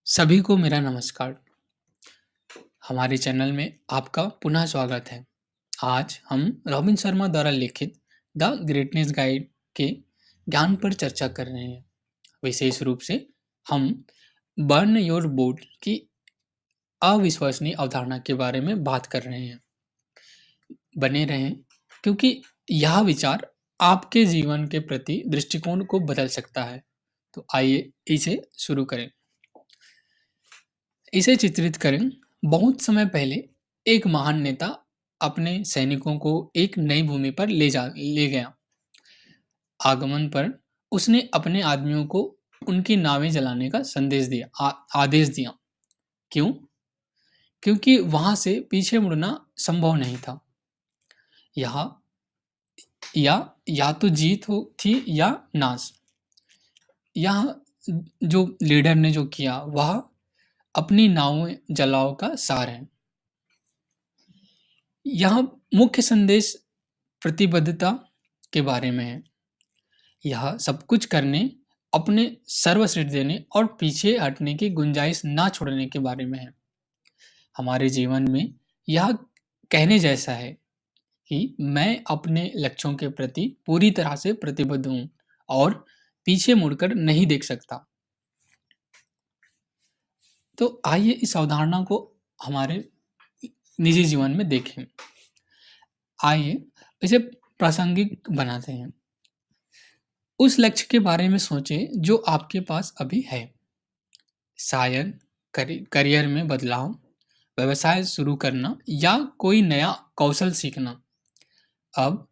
सभी को मेरा नमस्कार। हमारे चैनल में आपका पुनः स्वागत है। आज हम रॉबिन शर्मा द्वारा लिखित द ग्रेटनेस गाइड के ज्ञान पर चर्चा कर रहे हैं। विशेष रूप से हम बर्न योर बोट की अविश्वसनीय अवधारणा के बारे में बात कर रहे हैं। बने रहें, क्योंकि यह विचार आपके जीवन के प्रति दृष्टिकोण को बदल सकता है। तो आइए इसे शुरू करें। इसे चित्रित करें। बहुत समय पहले एक महान नेता अपने सैनिकों को एक नई भूमि पर ले गया। आगमन पर उसने अपने आदमियों को उनकी नावें जलाने का आदेश दिया। क्यों? क्योंकि वहां से पीछे मुड़ना संभव नहीं था। यहाँ या तो जीत हो थी या नाश। यहाँ जो लीडर ने जो किया वह अपनी नावें जलाओ का सार है। यहाँ मुख्य संदेश प्रतिबद्धता के बारे में है। यह सब कुछ करने, अपने सर्वश्रेष्ठ देने और पीछे हटने की गुंजाइश ना छोड़ने के बारे में है। हमारे जीवन में यह कहने जैसा है कि मैं अपने लक्ष्यों के प्रति पूरी तरह से प्रतिबद्ध हूँ और पीछे मुड़कर नहीं देख सकता। तो आइए इस अवधारणा को हमारे निजी जीवन में देखें। आइए इसे प्रासंगिक बनाते हैं। उस लक्ष्य के बारे में सोचें जो आपके पास अभी है। शायद करियर में बदलाव, व्यवसाय शुरू करना या कोई नया कौशल सीखना। अब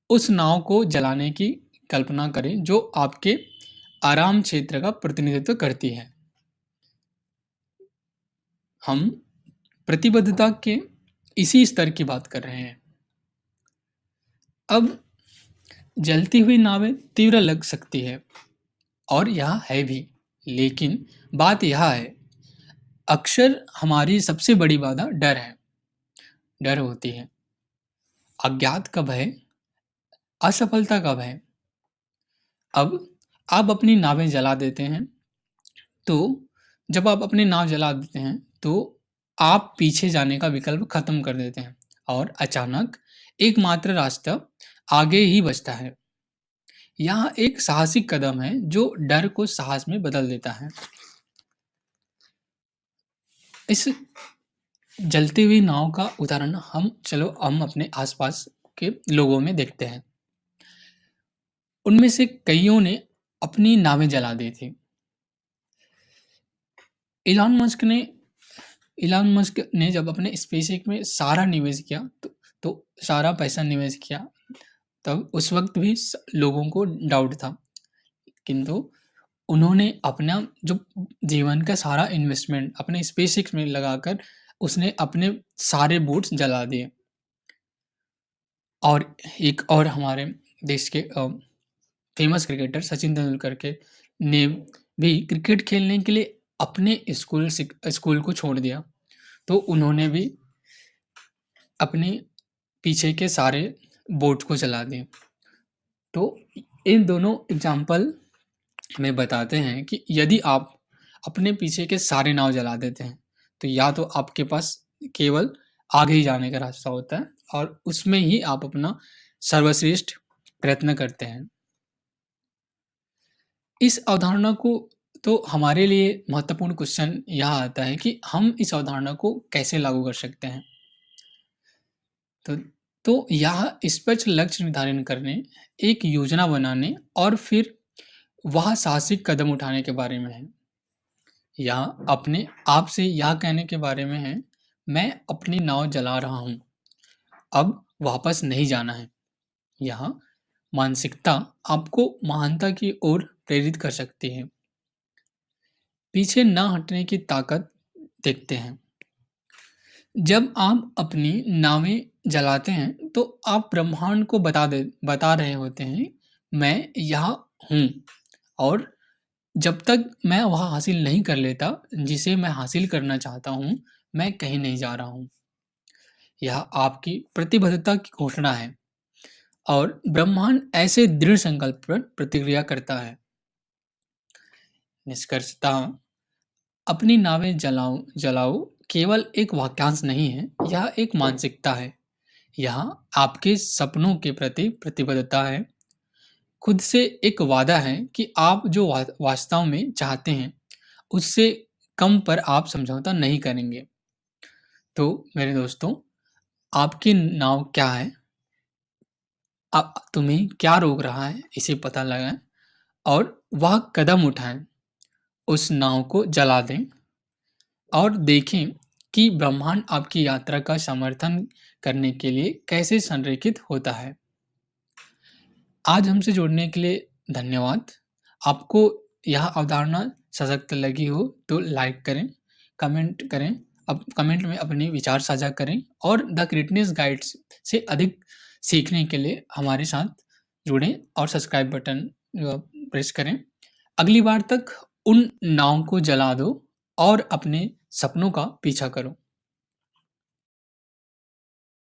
उस नाव को जलाने की कल्पना करें जो आपके आराम क्षेत्र का प्रतिनिधित्व करती है। हम प्रतिबद्धता के इसी स्तर की बात कर रहे हैं। अब जलती हुई नावें तीव्र लग सकती है और यह है भी, लेकिन बात यह है, अक्सर हमारी सबसे बड़ी बाधा डर है। डर होती है। अज्ञात का भय, असफलता का भय। अब आप अपनी नावें जला देते हैं, तो जब आप अपनी नाव जला देते हैं, तो आप पीछे जाने का विकल्प खत्म कर देते हैं और अचानक एकमात्र रास्ता आगे ही बचता है। यह एक साहसिक कदम है जो डर को साहस में बदल देता है। इस जलती हुई नाव का उदाहरण हम अपने आसपास के लोगों में देखते हैं। उनमें से कइयों ने अपनी नावें जला दी थी। इलॉन मस्क ने इलॉन मस्क ने जब अपने स्पेसएक्स में सारा निवेश किया, तो सारा पैसा निवेश किया, तब उस वक्त भी लोगों को डाउट था, किंतु उन्होंने अपना जो जीवन का सारा इन्वेस्टमेंट अपने स्पेसएक्स में लगाकर उसने अपने सारे बोट्स जला दिए। और एक और हमारे देश के फेमस क्रिकेटर सचिन तेंदुलकर के ने भी क्रिकेट खेलने के लिए अपने स्कूल को छोड़ दिया। तो उन्होंने भी अपने पीछे के सारे बोट को जला दिए। तो इन दोनों एग्जाम्पल हमें बताते हैं कि यदि आप अपने पीछे के सारे नाव जला देते हैं, तो या तो आपके पास केवल आगे ही जाने का रास्ता होता है और उसमें ही आप अपना सर्वश्रेष्ठ प्रयत्न करते हैं। इस अवधारणा को तो हमारे लिए महत्वपूर्ण क्वेश्चन यह आता है कि हम इस अवधारणा को कैसे लागू कर सकते हैं। तो यह स्पष्ट लक्ष्य निर्धारण करने, एक योजना बनाने और फिर वह साहसिक कदम उठाने के बारे में है। यह अपने आप से यह कहने के बारे में है, मैं अपनी नाव जला रहा हूँ, अब वापस नहीं जाना है। यह मानसिकता आपको महानता की ओर प्रेरित कर सकती है। पीछे न हटने की ताकत देखते हैं। जब आप अपनी नावें जलाते हैं, तो आप ब्रह्मांड को बता रहे होते हैं, मैं यहाँ हूँ और जब तक मैं वह हासिल नहीं कर लेता जिसे मैं हासिल करना चाहता हूँ, मैं कहीं नहीं जा रहा हूँ। यह आपकी प्रतिबद्धता की घोषणा है और ब्रह्मांड ऐसे दृढ़ संकल्प पर प्रतिक्रिया करता है। निष्कर्षतः अपनी नावें जलाओ जलाओ केवल एक वाक्यांश नहीं है, यह एक मानसिकता है। यह आपके सपनों के प्रति प्रतिबद्धता है। खुद से एक वादा है कि आप जो वास्तव में चाहते हैं, उससे कम पर आप समझौता नहीं करेंगे। तो मेरे दोस्तों, आपकी नाव क्या है? तुम्हें क्या रोक रहा है, इसे पता लगाएँ और वह कदम उठाएँ। उस नाव को जला दें और देखें कि ब्रह्मांड आपकी यात्रा का समर्थन करने के लिए कैसे संरेखित होता है। आज हमसे जुड़ने के लिए धन्यवाद। आपको यह अवधारणा सशक्त लगी हो तो लाइक करें, कमेंट करें, कमेंट में अपने विचार साझा करें और द ग्रेटनेस गाइड्स से अधिक सीखने के लिए हमारे साथ जुड़ें और सब्सक्राइब बटन प्रेस करें। अगली बार तक उन नाव को जला दो और अपने सपनों का पीछा करो।